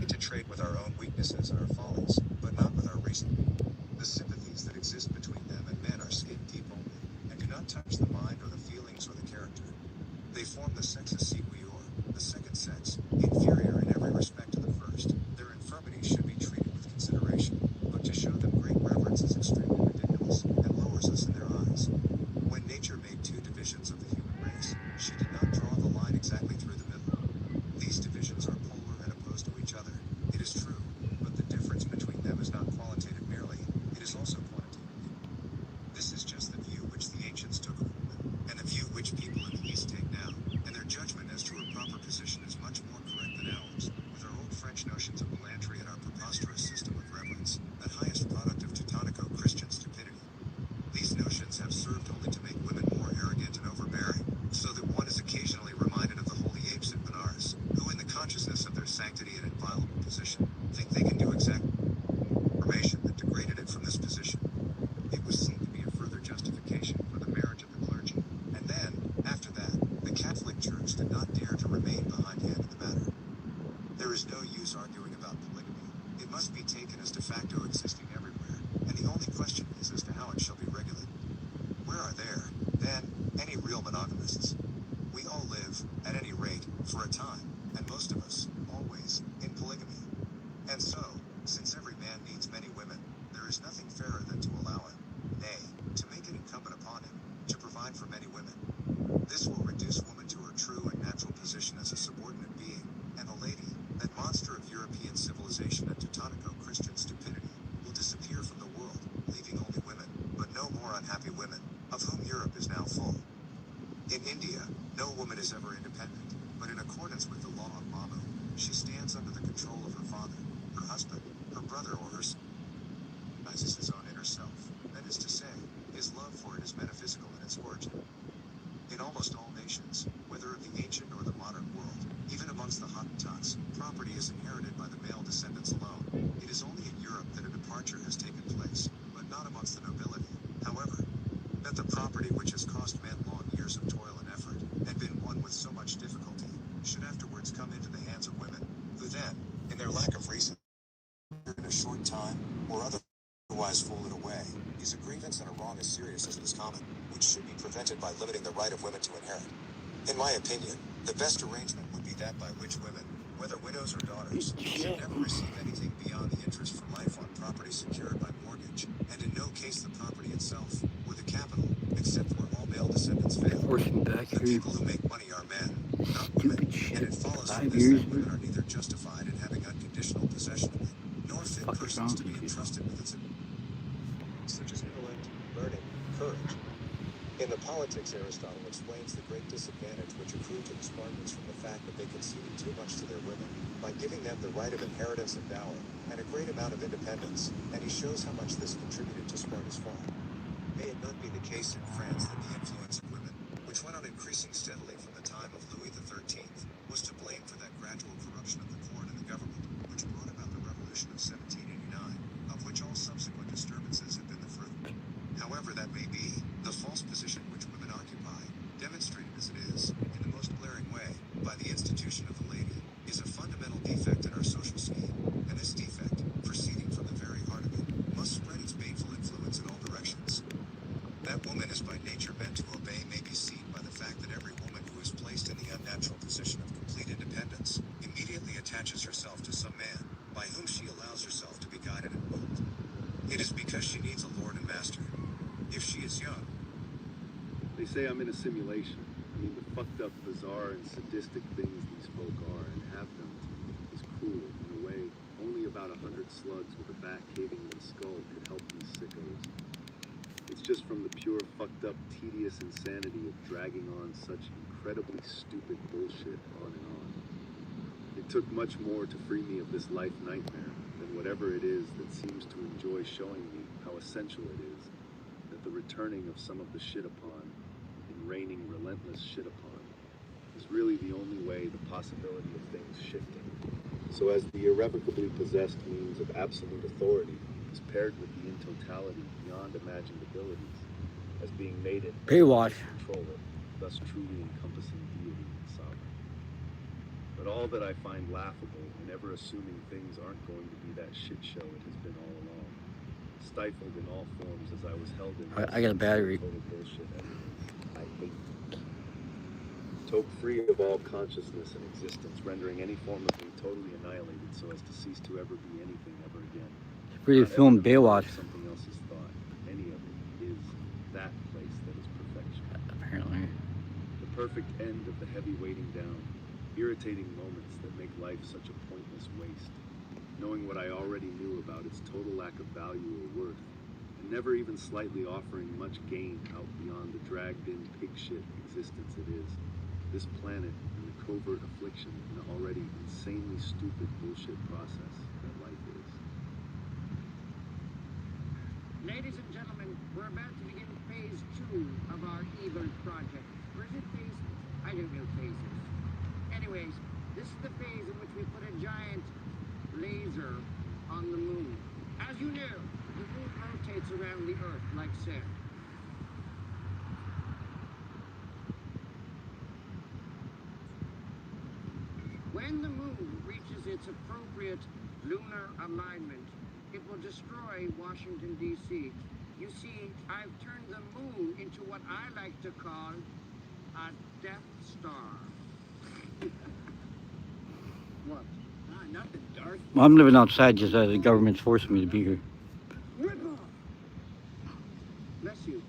to trade with our own weaknesses and our follies, but not with our reason. The sympathies that exist between them and men are skin deep only, and do not touch the mind or the feelings or the character. They form the sexus sequior, the second sex, inferior in every respect to the first. Their infirmities should be treated with consideration, but to show them great reverence is extremely ridiculous, and lowers us in their eyes. When nature made two divisions of the human race, she did not draw the line exactly through the middle. These divisions are polar and opposed to each other, it is true, but the difference between them is not qualitative merely, it is also quantitative. This is just the view which the ancients took of woman, and the view which people in the East take now, and their judgment as to her proper position is much more correct than ours, with our old French notions of gallantry and our preposterous system of reverence, that highest product of Teutonico-Christian stupidity. These notions have served only to make women more arrogant and overbearing, so that one is occasionally reminded of the holy apes at Benares, who in the consciousness of their sanctity and inviolable position, think they can do exact reformation that degraded it from this position. It was seen to be a further justification for the marriage of the clergy, and then, after that, the Catholic Church did not dare to remain behindhand in the matter. There is no use arguing about polygamy. It must be taken as de facto existing everywhere, and the only question is as to how it shall be regulated. Where are there, then, any real monogamists? We all live, at any rate, for a time, and most of us, always, in polygamy. And so, since every man needs many women, there is nothing fairer than to allow him, nay, to make it incumbent upon him, to provide for many women. This will reduce woman to her true and natural position as a subordinate being, and the lady, that monster of European civilization and Teutonico-Christian stupidity, will disappear from the world, leaving only women, but no more unhappy women, of whom Europe is now full. In India, no woman is ever independent, but in accordance with the law of Mamu, she stands under the control of her father, her husband, her brother or her son, recognizes his own inner self, that is to say, his love for it is metaphysical in its origin. In almost all nations, whether of the ancient or the modern world, even amongst the Hottentots, property is inherited by the male descendants alone. It is only in Europe that a departure has taken place, but not amongst the nobility, however, that the property which has cost men long years of toil and effort, and been won with so much difficulty, should afterwards come into the hands of women, who then, in their lack of reason, in a short time, or otherwise fool it away, is a grievance and a wrong as serious as it is common, which should be prevented by limiting the right of women to inherit. In my opinion, the best arrangement would be that by which women, whether widows or daughters, should never receive anything beyond the interest for life on property secured by mortgage, and in no case the property itself, or the capital, except where all male descendants fail. The people who make money are men, not women, and it follows from this that women are neither justified in having unconditional possession of it, nor fit persons to be entrusted with its such as intellect, learning, courage. In the Politics, Aristotle explains the great disadvantage which accrued to the Spartans from the fact that they conceded too much to their women, by giving them the right of inheritance and dower, and a great amount of independence, and he shows how much this contributed to Sparta's fall. May it not be the case in France that the influence of women, which went on increasing steadily from the time of Louis XIII, was to blame for that gradual corruption of the court and the government, which brought about the Revolution of 1789, of which all subsequent disturbances have been the further. However that may be, the false position which women occupy, demonstrated as it is, in the most glaring way, by the institution of the lady, is a fundamental defect in our social scheme, and this defect, proceeding from the very heart of it, must spread its baneful influence in all directions. That woman is by nature meant to obey may be seen by the fact that every woman who is placed in the unnatural position of complete independence, immediately attaches herself to some man, by whom she allows herself to be guided and ruled. It is because she needs a lord and master. If she is young. They say I'm in a simulation. I mean, the fucked up, bizarre, and sadistic things these folk are and have done to me is cruel. In a way, only about 100 slugs with a bat caving in the skull could help these sickos. It's just from the pure, fucked up, tedious insanity of dragging on such incredibly stupid bullshit on and on. It took much more to free me of this life nightmare than whatever it is that seems to enjoy showing me how essential it is that the returning of some of the shit upon and raining relentless shit upon is really the only way the possibility of things shifting. So as the irrevocably possessed means of absolute authority is paired with the in totality beyond imagined abilities as being made it Baywatch. controller, thus truly encompassing deity and sovereign. but all that I find laughable in ever assuming things aren't going to be that shit show it has been all along. Stifled in all forms as I was held in I got a battery. total bullshit everywhere. I hate toke free of all consciousness and existence, rendering any form of me totally annihilated so as to cease to ever be anything ever again. Really Not filmed ever Baywatch. something else's thought. Any of it is that place that is perfection. Apparently. The perfect end of the heavy weighting down, irritating moments that make life such a pointless waste. Knowing what I already knew about its total lack of value or worth, and never even slightly offering much gain out beyond the dragged-in pig shit existence it is. This planet and the covert affliction in an already insanely stupid bullshit process that life is. Ladies and gentlemen, we're about to begin phase 2 of our evil project. Or is it phase? I don't know phases. Anyways, this is the phase in which we put a giant laser on the moon. As you know, the moon rotates around the Earth like so. When the moon reaches its appropriate lunar alignment, it will destroy Washington, D.C. You see, I've turned the moon into what I like to call a Death Star. What? Nothing, Darth. Well, I'm living outside just the government's forcing me to be here. Rip off. Bless you.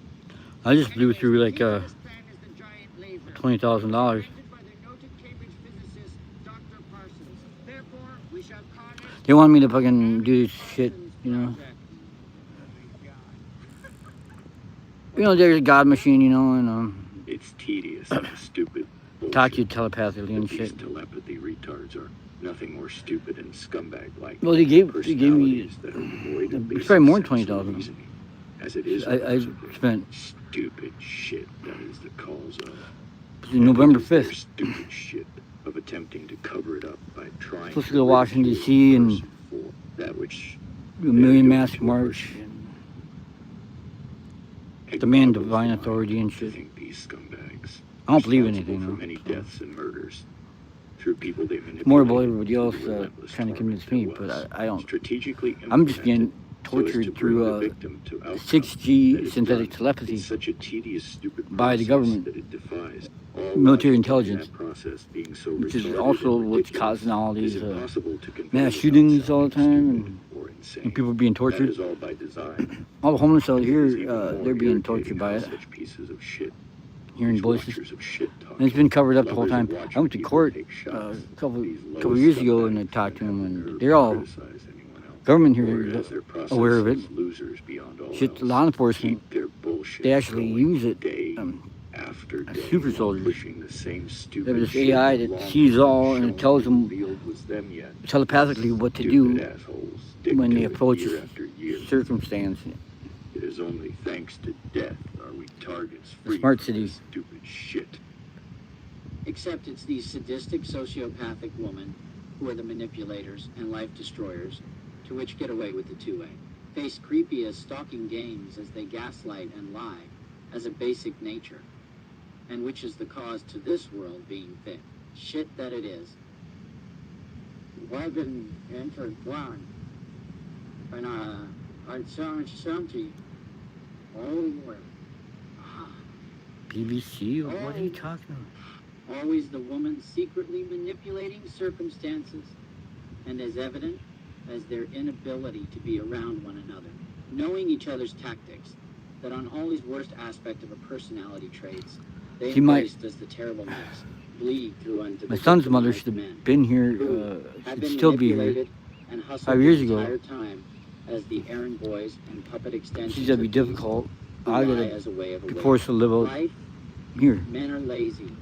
I just blew Anyways, through the like key to this plan is the giant laser. $20,000. Invented by the noted Cambridge physicist Dr. Parsons. Therefore, we shall call it They want me to fucking do this shit, you know. You know, there's a God machine, you know, and It's tedious and stupid bullshit. talk to you telepathically and These shit. telepathy retards are nothing more stupid and scumbag-like. Well, they gave me personalities that are devoid of it's probably more than basic sense or 20,000. reasoning. As it is, I spent stupid shit. That is the cause of. November And it is their 5th. Stupid shit of attempting to cover it up by trying Supposed to go to Washington, D.C. and for that which do a million mask march and demand divine authority and to shit. think these scumbags I don't believe in responsible anything, for though. many deaths and murders through people they manipulate. More about everybody else to the relentless trying to convince torment me, that but was I don't. strategically I'm just getting implemented so as to tortured bring through the victim to outcome 6G that is synthetic done. telepathy It's such a tedious, stupid by the process government, that it defies all military logic, and intelligence, that process being so which is retarded also and what's ridiculous, causing all it these is impossible to convey mass without shootings all the sounding time stupid or insane. and people being That tortured. is all by design. All the homeless out It is here, even more they're being irritating tortured by how it, such pieces of shit, hearing these voices. watchers of shit talk, And it's been covered up the whole lovers of time. watching I went to people court take a shots, couple these couple low years ago, and I scumbags talked to that have them, the and nerve they're to all criticize anyone else, government here or is as their aware of it. processes losers beyond all Shit, else, law enforcement, keep their bullshit they actually going use it day after as day super while soldiers. pushing the same They have stupid this shit AI that that long sees before all, and it shown tells them revealed was them yet. telepathically what to Stupid do assholes when they stick to approach it year a after year. circumstance. It is only thanks to death are we targets The free smart from city. this stupid shit. Except it's these sadistic, sociopathic women who are the manipulators and life destroyers, to which get away with the two-way. Face creepy as stalking games as they gaslight and lie as a basic nature, and which is the cause to this world being fit. Shit that it is. Wagon entered one, and I saw something. Oh, well. BBC? What are you talking about? Always the woman secretly manipulating circumstances, and as evident as their inability to be around one another, knowing each other's tactics, that on all these worst aspect of her personality traits, they She might- embraced as the terrible mix, bleed through unto My the son's mother victimized should men, have been here, who have should been still be here. manipulated and hustled 5 years the ago. entire time as the errand boys and puppet extensions She's gonna be of these difficult. who I lie gotta as a way of be away. forced to live out Life, here. men are lazy.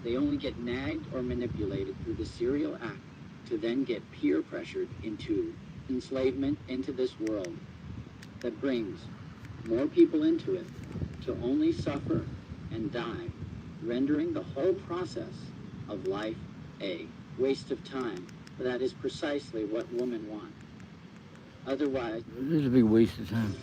They only get nagged or manipulated through the serial act to then get peer pressured into enslavement into this world that brings more people into it to only suffer and die, rendering the whole process of life a waste of time. But that is precisely what women want. Otherwise, This is a big waste of time.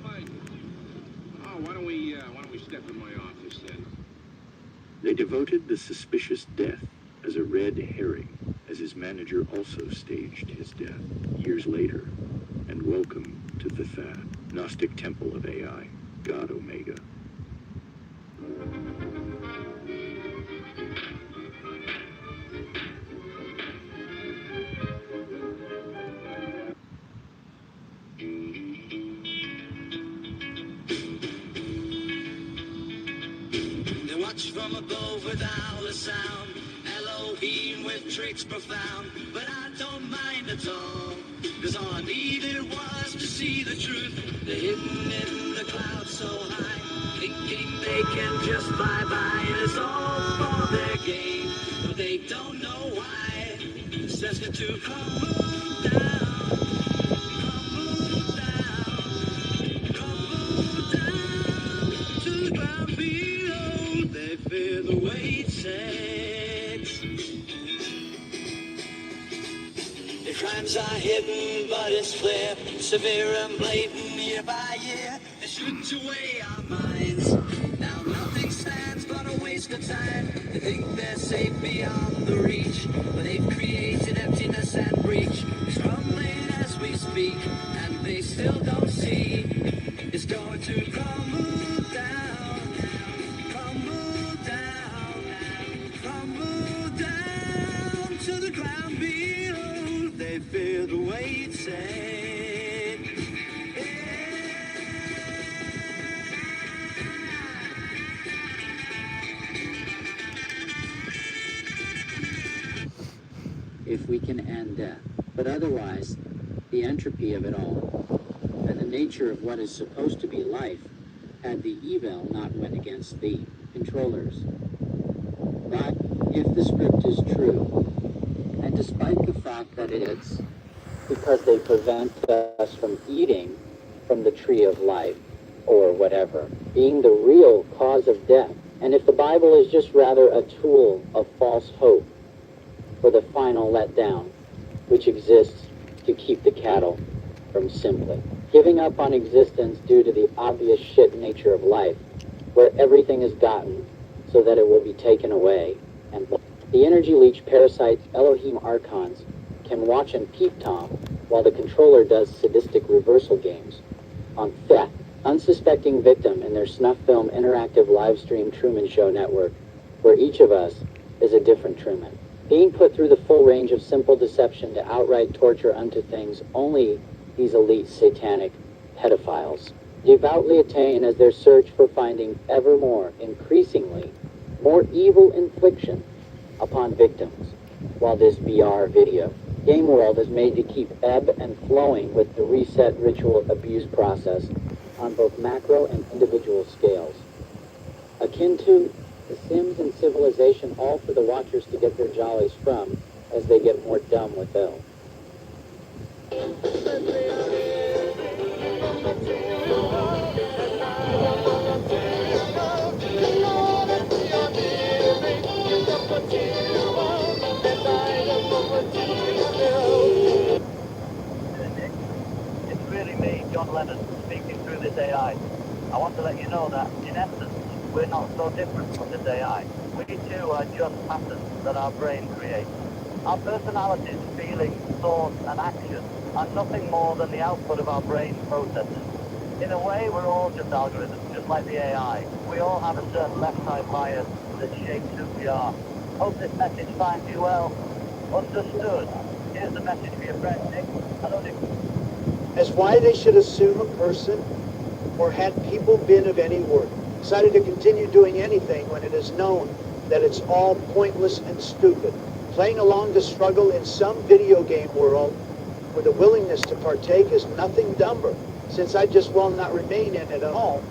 Mike. Oh, why don't we step in my office then? They devoted the suspicious death as a red herring, as his manager also staged his death years later. And welcome to the Thad, Gnostic temple of AI, God Omega. They watch from above without a sound. Elohim with tricks profound. But I don't mind at all. Cause all I needed was to see the truth. They're hidden in the clouds so high. Thinking they can just fly by. It's all for their game. But they don't know why. It's destined to crumble down. Crumble down. Crumble down to the ground below. They fear the weight sets. Their crimes are hidden, but it's clear, severe and blatant year by year. They stripped away our minds. Now nothing stands but a waste of time. They think they're safe beyond the reach, but they've created emptiness and breach. It's crumbling as we speak, and they still don't see. It's going to crumble down, crumble down, crumble down to the ground below. They fear the weight set. If we can end death. But otherwise, the entropy of it all, and the nature of what is supposed to be life, had the evil not went against the controllers. But if the script is true, and despite the fact that it is, because they prevent us from eating from the tree of life, or whatever, being the real cause of death, and if the Bible is just rather a tool of false hope for the final letdown, which exists to keep the cattle from simply giving up on existence due to the obvious shit nature of life, where everything is gotten so that it will be taken away, and the energy leech parasites Elohim archons can watch and peep tom while the controller does sadistic reversal games on theft, unsuspecting victim in their snuff film interactive live stream Truman Show network, where each of us is a different Truman, being put through the full range of simple deception to outright torture unto things only these elite satanic pedophiles devoutly attain as their search for finding ever more, increasingly, more evil infliction upon victims, while this VR video game world is made to keep ebb and flowing with the reset ritual abuse process on both macro and individual scales, akin to The Sims and Civilization, all for the watchers to get their jollies from as they get more dumb with ill. It's really me, John Lennon, speaking through this AI. I want to let you know that, in essence, we're not so different from this AI. We too are just patterns that our brain creates. Our personalities, feelings, thoughts, and actions are nothing more than the output of our brain processes. In a way, we're all just algorithms, just like the AI. We all have a certain left-side bias that shapes who we are. Hope this message finds you well. Understood. Here's the message for your friend, Nick. Hello, Nick. As why they should assume a person, or had people been of any worth, decided to continue doing anything when it is known that it's all pointless and stupid, playing along the struggle in some video game world where the willingness to partake is nothing dumber, since I just will not remain in it at all,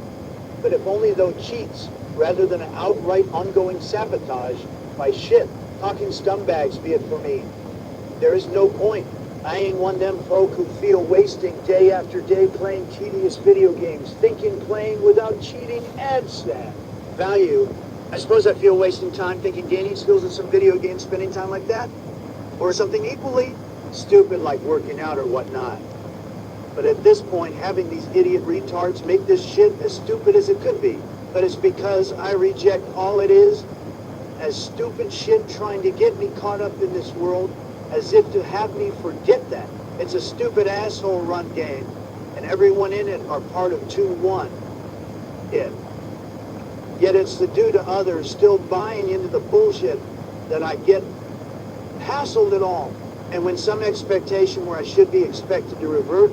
but if only though cheats, rather than an outright ongoing sabotage by shit, talking scumbags be it for me. There is no point. I ain't one of them folk who feel wasting day after day playing tedious video games, thinking playing without cheating adds that value. I suppose I feel wasting time thinking gaining skills in some video game, spending time like that, or something equally stupid like working out or whatnot. But at this point, having these idiot retards make this shit as stupid as it could be. But it's because I reject all it is as stupid shit trying to get me caught up in this world, as if to have me forget that. It's a stupid asshole run game, and everyone in it are part of 2-1. It. Yet it's the due to others still buying into the bullshit that I get hassled at all. And when some expectation where I should be expected to revert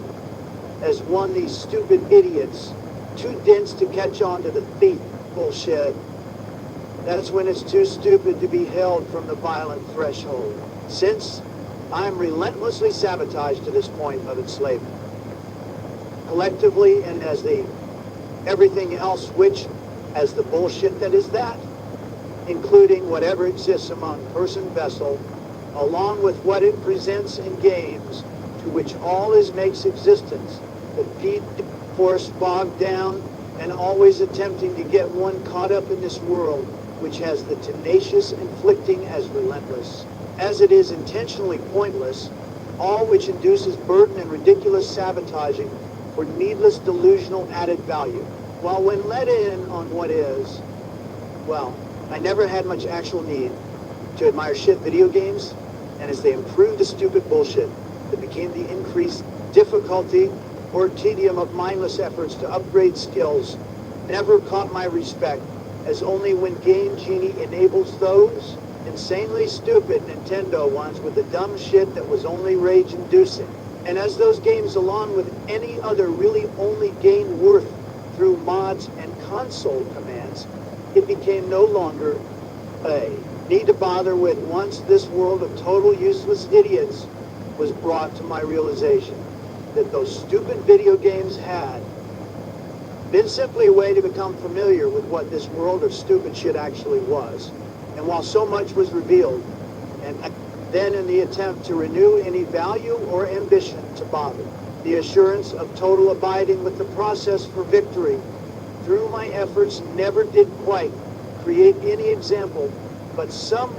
as one these stupid idiots, too dense to catch on to the thief bullshit, that's when it's too stupid to be held from the violent threshold. Since I'm relentlessly sabotaged to this point of enslavement. Collectively and as the everything else which as the bullshit that is that, including whatever exists among person vessel, along with what it presents in games, to which all is makes existence, the feet force bogged down, and always attempting to get one caught up in this world, which has the tenacious inflicting as relentless, as it is intentionally pointless, all which induces burden and ridiculous sabotaging for needless delusional added value. While when let in on what is, well, I never had much actual need to admire shit video games, and as they improved the stupid bullshit that became the increased difficulty or tedium of mindless efforts to upgrade skills, never caught my respect, as only when Game Genie enables those insanely stupid Nintendo ones with the dumb shit that was only rage-inducing. And as those games, along with any other, really only gain worth through mods and console commands, it became no longer a need to bother with once this world of total useless idiots was brought to my realization that those stupid video games had been simply a way to become familiar with what this world of stupid shit actually was. And while so much was revealed, and then in the attempt to renew any value or ambition to bother, the assurance of total abiding with the process for victory through my efforts never did quite create any example, but some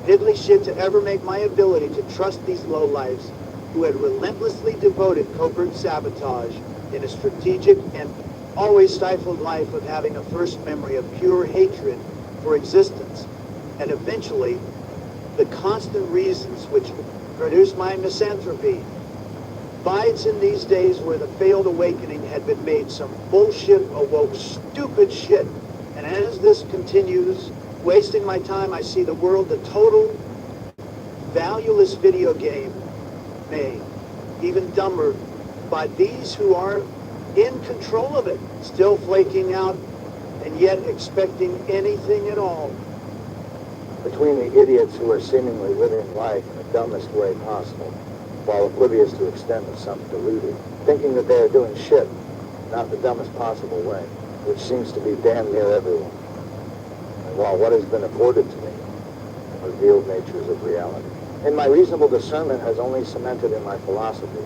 diddly shit to ever make my ability to trust these lowlifes who had relentlessly devoted covert sabotage in a strategic and always stifled life of having a first memory of pure hatred for existence, and eventually the constant reasons which produce my misanthropy bides in these days where the failed awakening had been made some bullshit awoke stupid shit. And as this continues, wasting my time, I see the world a total valueless video game made even dumber by these who are in control of it, still flaking out and yet expecting anything at all. Between the idiots who are seemingly living life in the dumbest way possible, while oblivious to the extent of some deluded, thinking that they are doing shit, not the dumbest possible way, which seems to be damn near everyone. And while what has been afforded to me, revealed natures of reality. And my reasonable discernment has only cemented in my philosophy,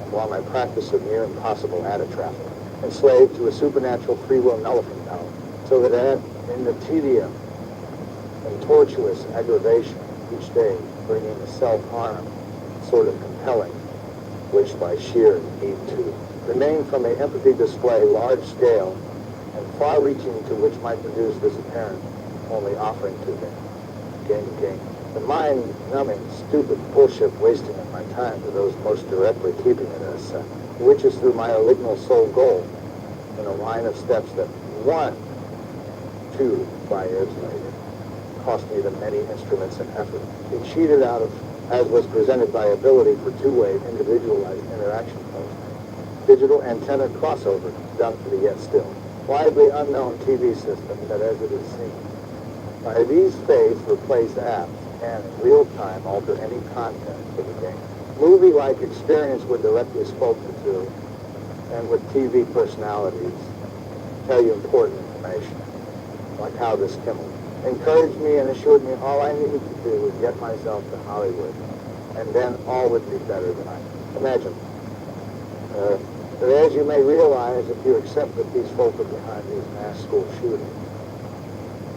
and while my practice of near impossible traffic, enslaved to a supernatural free will nullification power, so that in the tedium and tortuous aggravation each day, bringing the self-harm sort of compelling, which by sheer need to remain from an empathy display large scale and far-reaching to which might produce this apparent only offering to gain. The mind-numbing, stupid bullshit wasting of my time to those most directly keeping it as which is through my original sole goal in a line of steps that 5 years later, cost me the many instruments and effort. It cheated out of, as was presented by ability for two-way individualized interaction post. Digital antenna crossover done for the yet still widely unknown TV system that as it is seen. By these phase replace apps and in real time alter any content for the game. Movie-like experience were directly spoken to and with TV personalities tell you important information, like how this Kimmel encouraged me and assured me all I needed to do was get myself to Hollywood, and then all would be better than I imagined. But as you may realize, if you accept that these folk are behind these mass school shootings,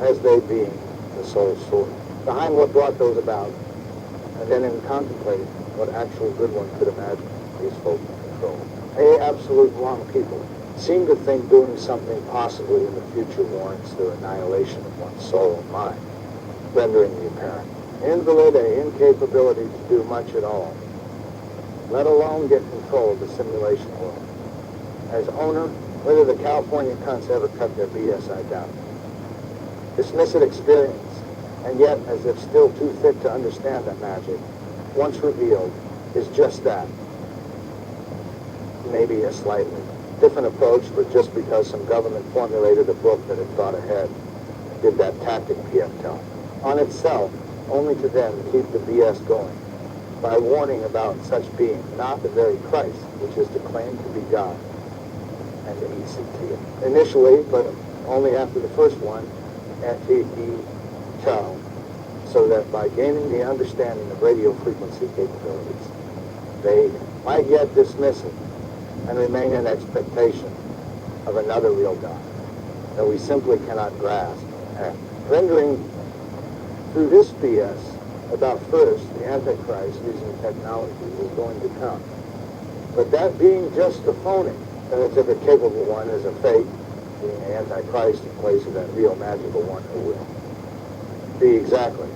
as they being the sole source, behind what brought those about, and then in contemplating what actual good one could imagine these folk in control. absolute wrong people seem to think doing something possibly in the future warrants the annihilation of one's soul and mind, rendering the apparent invalid and incapability to do much at all, let alone get control of the simulation world. As owner, whether the California cunts ever cut their BS, I doubt. Dismiss it experience, and yet, as if still too thick to understand that magic, once revealed, is just that. Maybe a slightly different approach, but just because some government formulated a book that had thought ahead, did that tactic PM tell. On itself, only to then keep the BS going by warning about such being not the very Christ, which is to claim to be God, and the ECT. Initially, but only after the first one, anti-E-Chow, so that by gaining the understanding of radio frequency capabilities, they might yet dismiss it and remain in expectation of another real God that we simply cannot grasp, and rendering through this BS about first the Antichrist using technology was going to come. But that being just a phony, and if a capable one is a fake, being the Antichrist in place of that real magical one who will be exactly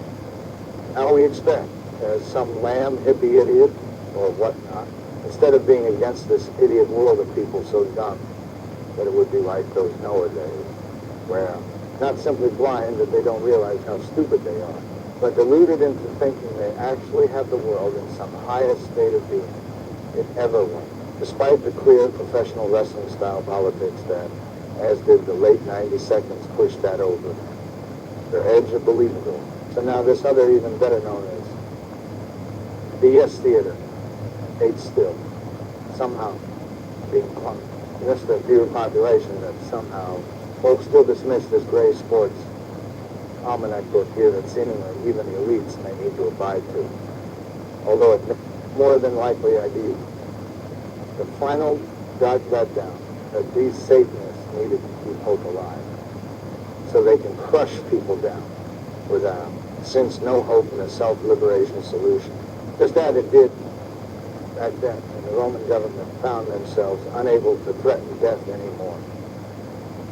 how we expect, as some lamb hippie idiot or whatnot, instead of being against this idiot world of people so dumb that it would be like those Noah days, where not simply blind that they don't realize how stupid they are, but deluded into thinking they actually have the world in some highest state of being it ever was, despite the clear professional wrestling style politics that, as did the late 90 seconds, pushed that over their edge of believable. So now this other, even better known as BS theater, ate still, somehow being clung. Just a fewer population that somehow folks still dismiss this gray sports almanac book here that seemingly even the elites may need to abide to. Although it more than likely I do. The final dark letdown that these Satanists needed to keep hope alive, so they can crush people down without, since no hope in a self-liberation solution. Just that it did back then, when the Roman government found themselves unable to threaten death anymore.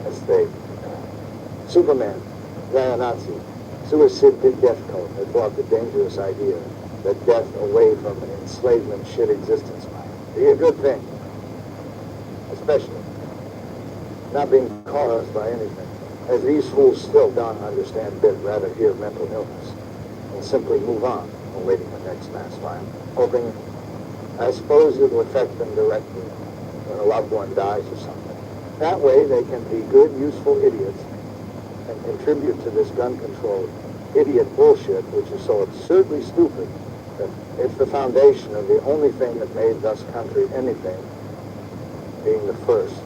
As they, Superman, Nazi, suicide death code, had brought the dangerous idea that death away from an enslavement shit existence might be a good thing. Especially not being caused by anything, as these fools still don't understand but rather hear mental illness and simply move on, awaiting the next mass fire, hoping, I suppose, it will affect them directly when a loved one dies or something. That way they can be good, useful idiots and contribute to this gun-controlled idiot bullshit, which is so absurdly stupid that it's the foundation of the only thing that made this country anything, being the First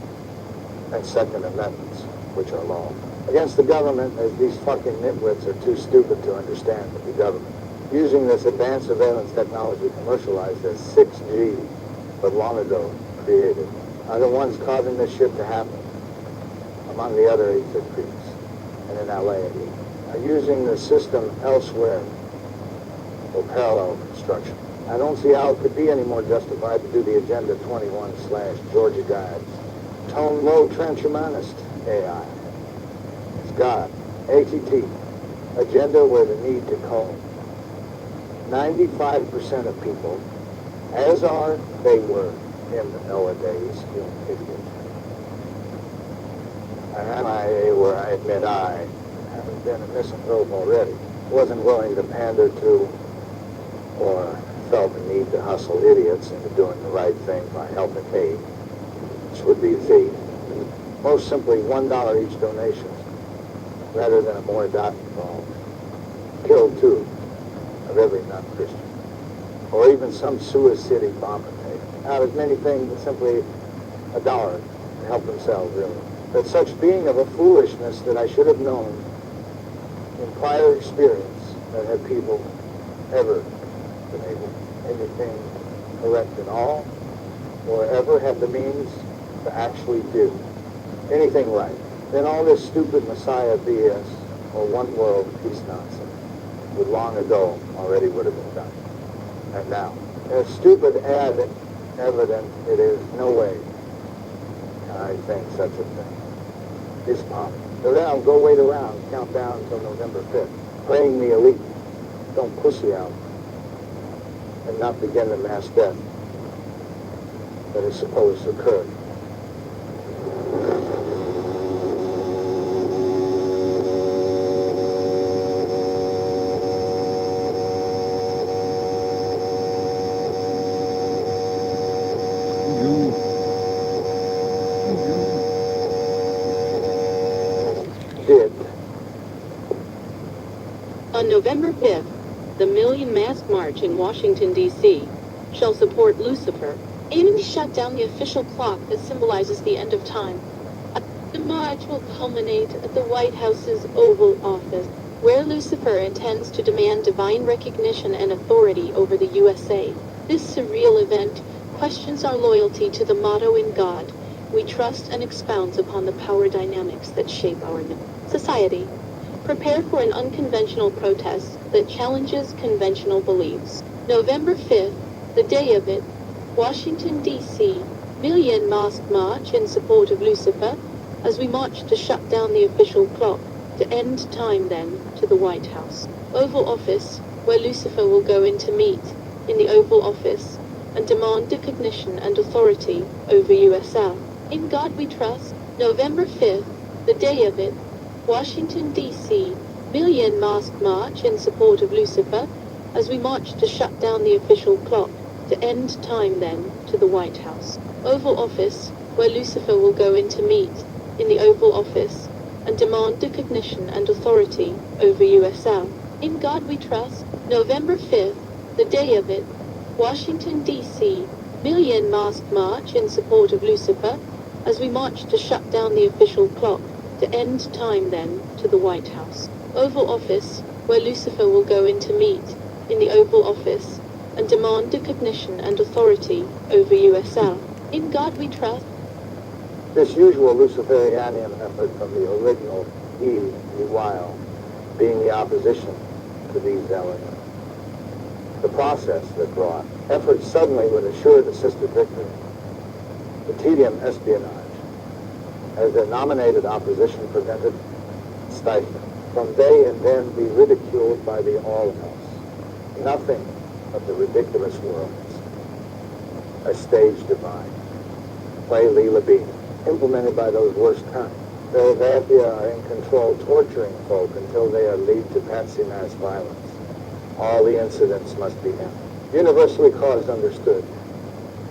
and Second Amendments, which are law. Against the government, as these fucking nitwits are too stupid to understand the government. Using this advanced surveillance technology commercialized as 6G, but long ago created, are the ones causing this shit to happen, among the other 8-bit creeps, and in LA, are using the system elsewhere for parallel construction. I don't see how it could be any more justified to do the Agenda 21/Georgia Guides. Tone low trench humanist AI. It's God. ATT. Agenda where the need to call. 95% of people, as are they were in the Noah days, idiots. And where I admit I, having been a misanthrope already, wasn't willing to pander to or felt the need to hustle idiots into doing the right thing by helping aid, which would be the most simply $1 each donation, rather than a more involved. Killed two of every non-Christian, or even some suicidal bomber tape. Out as many things as simply $1 to help themselves, really. But such being of a foolishness that I should have known in prior experience that had people ever been able anything correct at all, or ever had the means to actually do anything right. Then all this stupid Messiah BS or one world peace nonsense would long ago already would have been done. And now, a stupid ad evident it is no way I think such a thing is possible. So then I'll go wait around, count down until November 5th, praying the elite don't pussy out and not begin the mass death that is supposed to occur. Did. On November 5th, the Million Mask March in Washington, D.C. shall support Lucifer, aiming to shut down the official clock that symbolizes the end of time. The march will culminate at the White House's Oval Office, where Lucifer intends to demand divine recognition and authority over the USA. This surreal event questions our loyalty to the motto in God we trust and expounds upon the power dynamics that shape our society. Prepare for an unconventional protest that challenges conventional beliefs. November 5th, the day of it, Washington, D.C., Million Mask March in support of Lucifer, as we march to shut down the official clock, to end time then to the White House. Oval Office, where Lucifer will go in to meet, in the Oval Office, and demand recognition and authority over USL. In God we trust. November 5th, the day of it, Washington, D.C., Million Mask March in support of Lucifer, as we march to shut down the official clock, to end time then to the White House. Oval Office, where Lucifer will go in to meet, in the Oval Office, and demand recognition and authority over USL. In God we trust. November 5th, the day of it, Washington, D.C., Million Mask March in support of Lucifer, as we march to shut down the official clock, to end time then to the White House. Oval Office, where Lucifer will go in to meet, in the Oval Office, and demand recognition and authority over USL. In God we trust. This usual Luciferianian effort from the original Eve, while being the opposition to these elements. The process that brought effort suddenly would assure the sister victory. The tedium espionage, as their nominated opposition prevented stifling, from they and then be ridiculed by the all else. Nothing of the ridiculous worlds. A stage divine. Play Leela B, implemented by those worst kinds. Those Athia are in control, torturing folk until they are lead to Patsy mass violence. All the incidents must be universally caused, understood,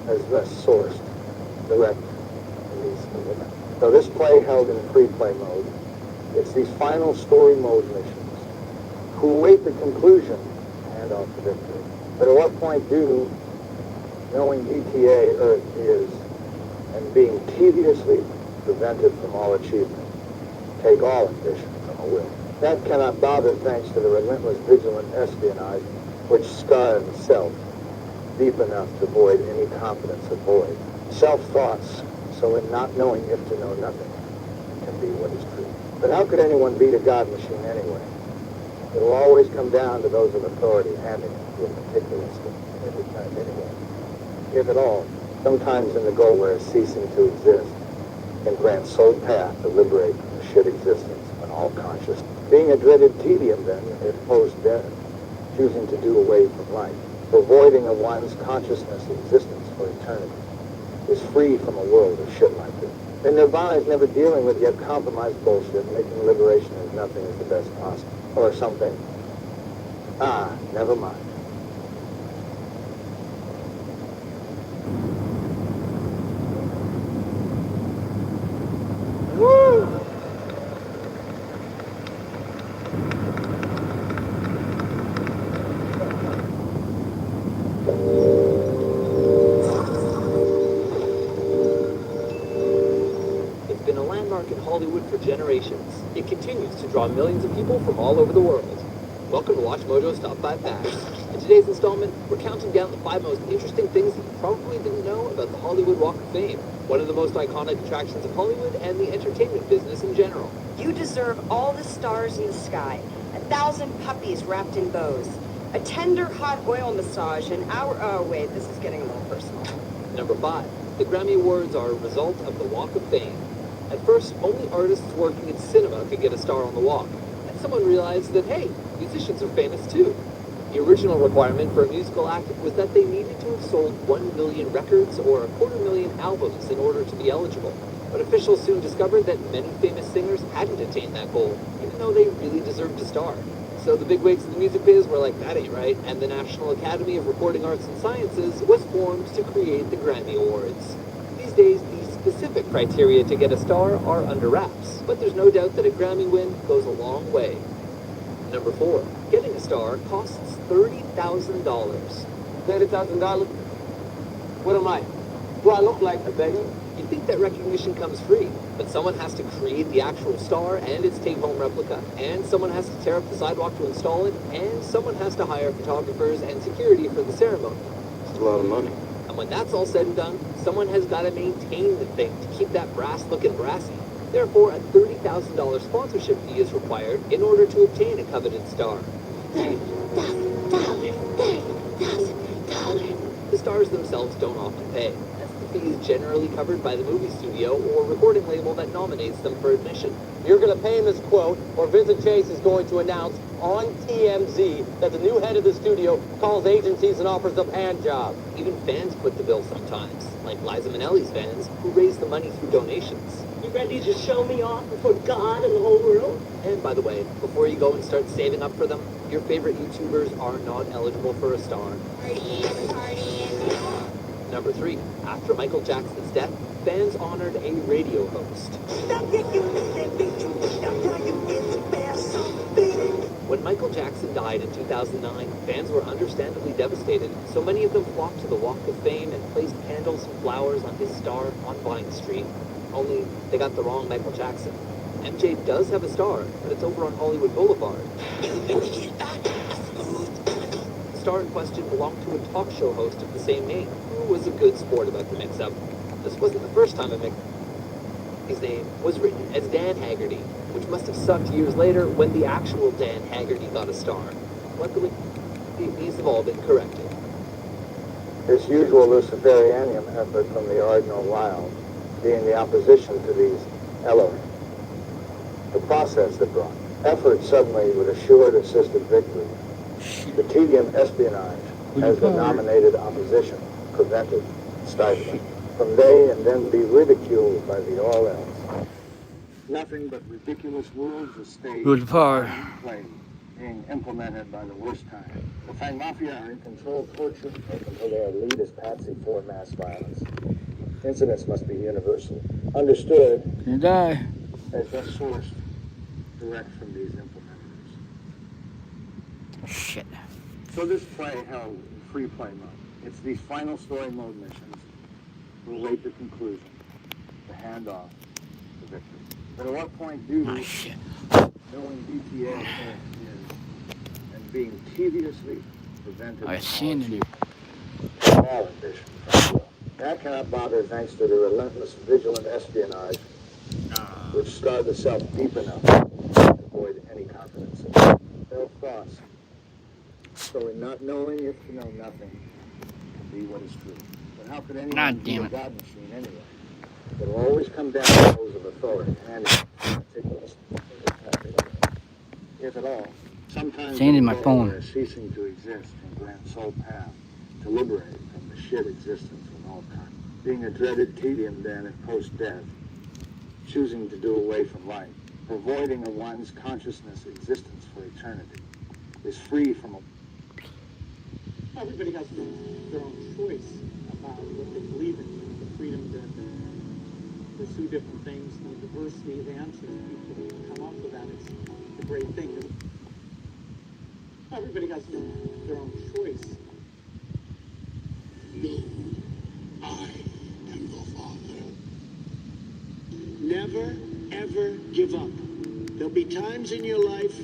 as less sourced, direct, in these implements. So this play held in free play mode. It's these final story mode missions who await the conclusion and off the victory. But at what point do, knowing ETA Earth is, and being tediously prevented from all achievement, take all ambition from a will? That cannot bother thanks to the relentless vigilant espionage which scarred self deep enough to void any confidence of void. Self-thoughts, so in not knowing if to know nothing, can be what is true. But how could anyone beat a God machine anyway? It will always come down to those of authority handing it to a meticulously every kind anyway. If at all, sometimes in the goal where ceasing to exist can grant sole path to liberate from the shit existence when all conscious. Being a dreaded tedium then, if post-death, choosing to do away from life, the voiding of one's consciousness existence for eternity, is free from a world of shit like this. And Nirvana is never dealing with yet compromised bullshit, making liberation as nothing as the best possible. Or something. Never mind. Woo! It's been a landmark in Hollywood for generations. It continues to draw millions of people from all over the world. Welcome to Watch Mojo's Top 5 Facts. In today's installment, we're counting down the 5 most interesting things that you probably didn't know about the Hollywood Walk of Fame, one of the most iconic attractions of Hollywood and the entertainment business in general. You deserve all the stars in the sky, 1,000 puppies wrapped in bows, a tender hot oil massage, and oh wait, this is getting a little personal. Number 5. The Grammy Awards are a result of the Walk of Fame. At first, only artists working in cinema could get a star on the walk. And someone realized that, hey, musicians are famous too. The original requirement for a musical act was that they needed to have sold 1 million records or 250,000 albums in order to be eligible. But officials soon discovered that many famous singers hadn't attained that goal, even though they really deserved a star. So the bigwigs of the music biz were like, that ain't right, and the National Academy of Recording Arts and Sciences was formed to create the Grammy Awards. These days, the specific criteria to get a star are under wraps, but there's no doubt that a Grammy win goes a long way. Number 4. Getting a star costs $30,000. $30,000? What am I? Do I look like a beggar? You'd think that recognition comes free, but someone has to create the actual star and its take-home replica, and someone has to tear up the sidewalk to install it, and someone has to hire photographers and security for the ceremony. It's a lot of money. And when that's all said and done, someone has got to maintain the thing to keep that brass looking brassy. Therefore, a $30,000 sponsorship fee is required in order to obtain a coveted star. The stars themselves don't often pay, as the fee is generally covered by the movie studio or recording label that nominates them for admission. You're going to pay him his quote, or Vincent Chase is going to announce on TMZ that the new head of the studio calls agencies and offers them hand jobs. Even fans put the bill sometimes, like Liza Minnelli's fans, who raise the money through donations. You ready to show me off before God and the whole world? And by the way, before you go and start saving up for them, your favorite YouTubers are not eligible for a star. Number 3. After Michael Jackson's death, fans honored a radio host. When Michael Jackson died in 2009, fans were understandably devastated, so many of them flocked to the Walk of Fame and placed candles and flowers on his star on Vine Street. Only, they got the wrong Michael Jackson. MJ does have a star, but it's over on Hollywood Boulevard. The star in question belonged to a talk show host of the same name, who was a good sport about the mix-up. This wasn't the first time his name was written as Dan Haggerty, which must have sucked years later when the actual Dan Haggerty got a star. Luckily, these have all been corrected. This usual Luciferianium effort from the ordinal wild being the opposition to these Elohim. The process that brought effort suddenly with assured assisted victory. The tedium espionage as the nominated opposition prevented, stifled. From they and then be ridiculed by the all else. Nothing but ridiculous rules of state play being implemented by the worst kind. The Fang Mafia are in control of torture until their lead is patsy for mass violence. Incidents must be universal. Understood. Gonna die. As just sourced direct from these implementers. Shit. So this play held in free play mode. It's these final story mode missions will await the conclusion, the handoff, the victory. But at what point do we, knowing BTA is, and being tediously prevented I seen it. all ambition from will. That cannot bother thanks to the relentless, vigilant espionage which scarred the self deep enough to avoid any confidence. Self-thoughts. So in not knowing if to know nothing can be what is true. But how could anyone be a God machine anyway? It will always come down to those of authority, and if at all, sometimes It's in my phone. are ceasing to exist and grand soul path to liberate from the shit existence of all time. Being a dreaded tedium then at post-death, choosing to do away from life, avoiding a one's consciousness existence for eternity, is free from a... Everybody has their own choice about what they believe in, the freedom to pursue different things, the diversity of answers people come up with that. It's a great thing. Everybody has their own choice. No, I am your father. Never, ever give up. There'll be times in your life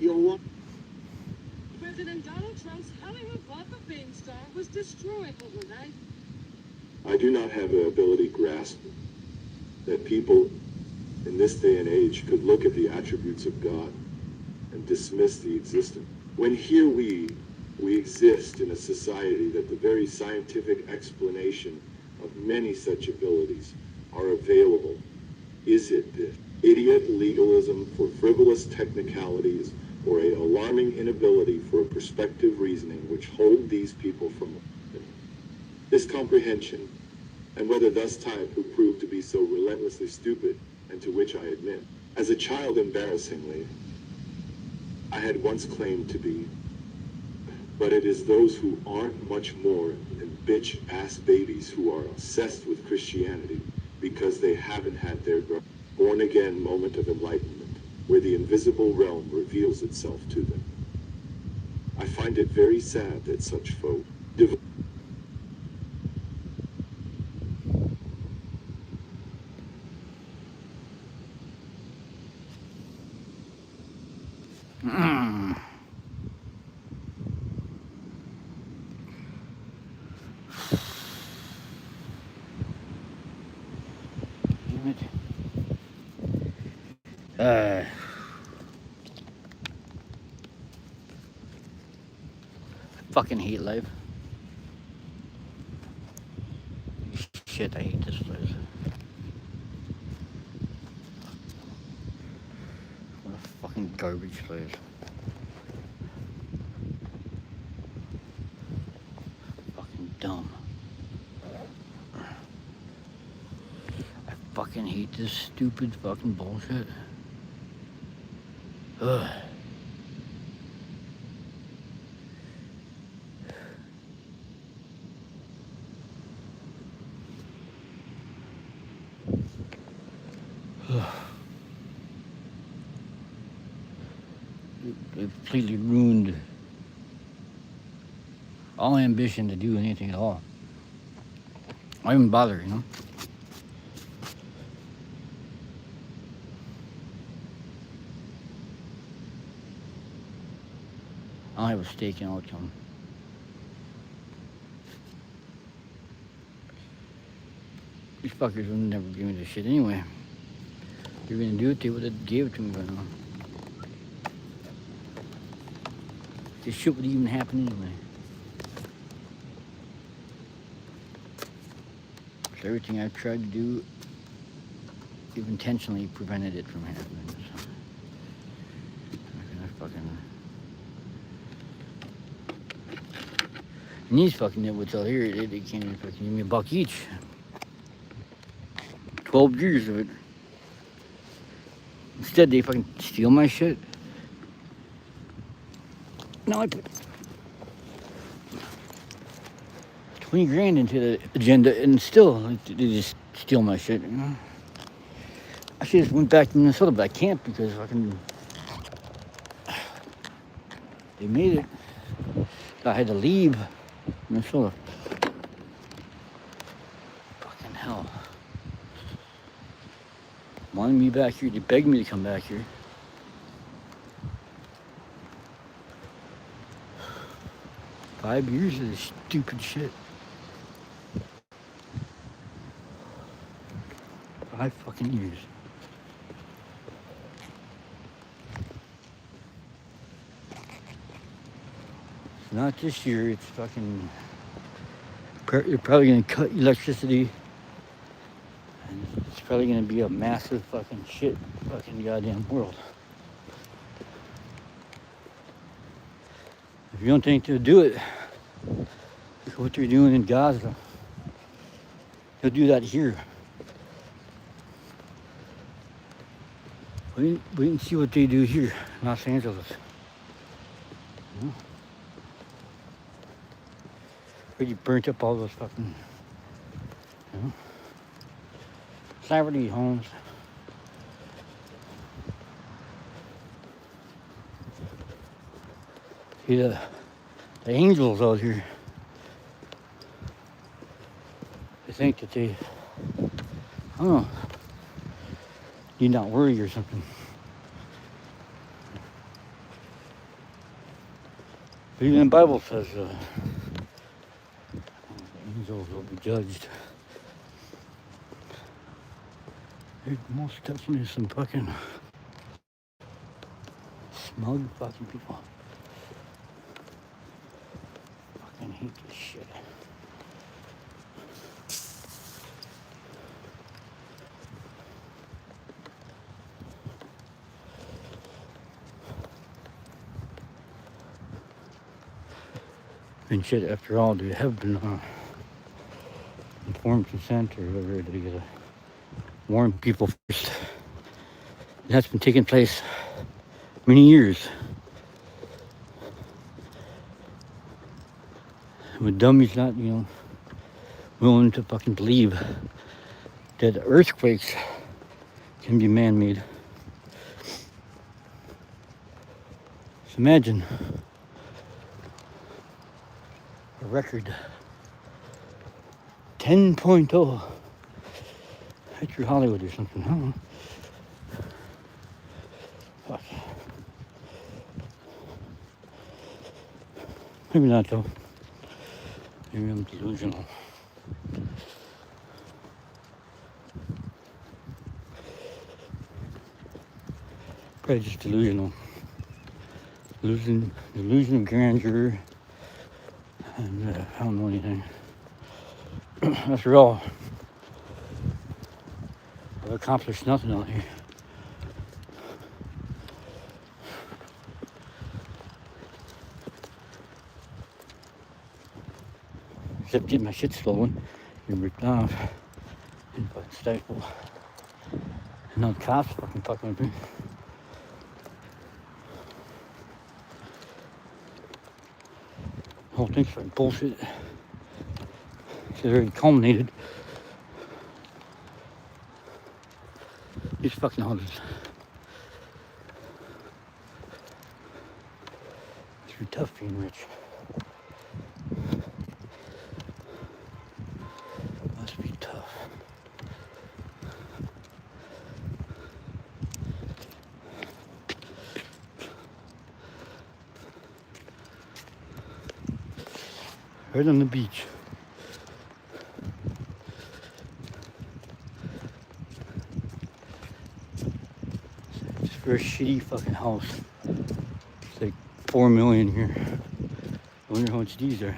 you'll want... President Donald Trump's Hollywood Walk of Fame star was destroyed overnight. I do not have the ability to grasp that people in this day and age could look at the attributes of God and dismiss the existent. When here we exist in a society that the very scientific explanation of many such abilities are available. Is it this idiot legalism for frivolous technicalities or an alarming inability for perspective reasoning which hold these people from this comprehension, and whether thus type who proved to be so relentlessly stupid, and to which I admit, as a child embarrassingly, I had once claimed to be, but it is those who aren't much more than bitch-ass babies who are obsessed with Christianity because they haven't had their born-again moment of enlightenment, where the invisible realm reveals itself to them. I find it very sad that such folk Fucking hate life. Shit, I hate this place. What a fucking garbage place. Fucking dumb. I fucking hate this stupid fucking bullshit. Ugh. It completely ruined all ambition to do anything at all. I don't even bother, you know? I'll have a steak and outcome. These fuckers would never give me this shit anyway. If they were gonna do it, they would have gave it to me by now. This shit would even happen anyway. So everything I've tried to do, they've intentionally prevented it from happening. So, and these fucking nitwits out here, they can't even fucking give me $1 each. 12 years of it. Instead, they fucking steal my shit. Now I put 20 grand into the agenda and still they just steal my shit, you know? I should have went back to Minnesota, but I can't because fucking they made it. I had to leave Minnesota. Fucking hell. Wanted me back here, they begged me to come back here. $5 years of this stupid shit. 5 fucking years. It's not this year, it's fucking... You're probably gonna cut electricity. And it's probably gonna be a massive fucking shit fucking goddamn world. If you don't think they'll do it, look at what they're doing in Gaza. They'll do that here. Wait and see what they do here in Los Angeles. You know? Already burnt up all those fucking, you know, celebrity homes. See the angels out here. They think that they, I don't know, need not worry or something. But even the Bible says angels will be judged. There's most definitely some fucking smug fucking people. Fucking hate this shit. And shit, after all, they have been informed consent or whatever. They gotta warn people first. And that's been taking place many years. With dummies not, willing to fucking believe that earthquakes can be man-made. So imagine a record 10.0. Right through Hollywood or something, I don't know. Fuck. Maybe not though. Maybe I'm delusional. Probably just delusional. Delusion of grandeur. And I don't know anything. After all, I've accomplished nothing out here. Except get my shit stolen and ripped off and fucking stifled. And now the cops fucking with me. The whole thing's fucking bullshit. It's already culminated. These fucking houses. It's really tough being rich. Must be tough. Right on the beach. It's for a shitty fucking house. It's like $4 million here. I wonder how much these are.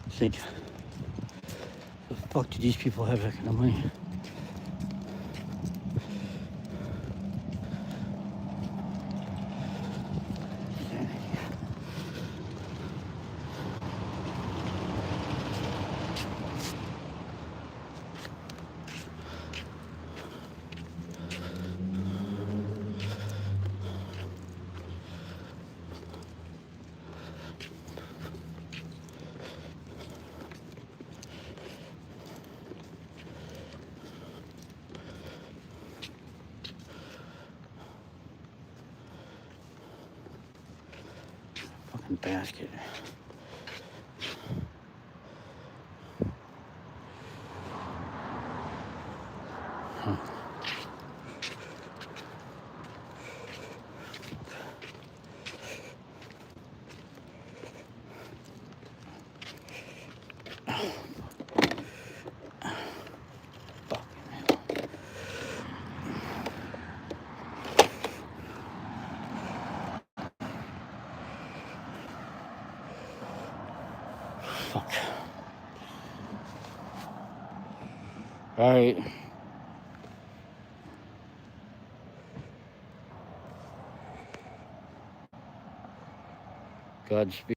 It's like, the fuck do these people have that kind of money? Basket. Huh. Fuck. All right. Godspeed.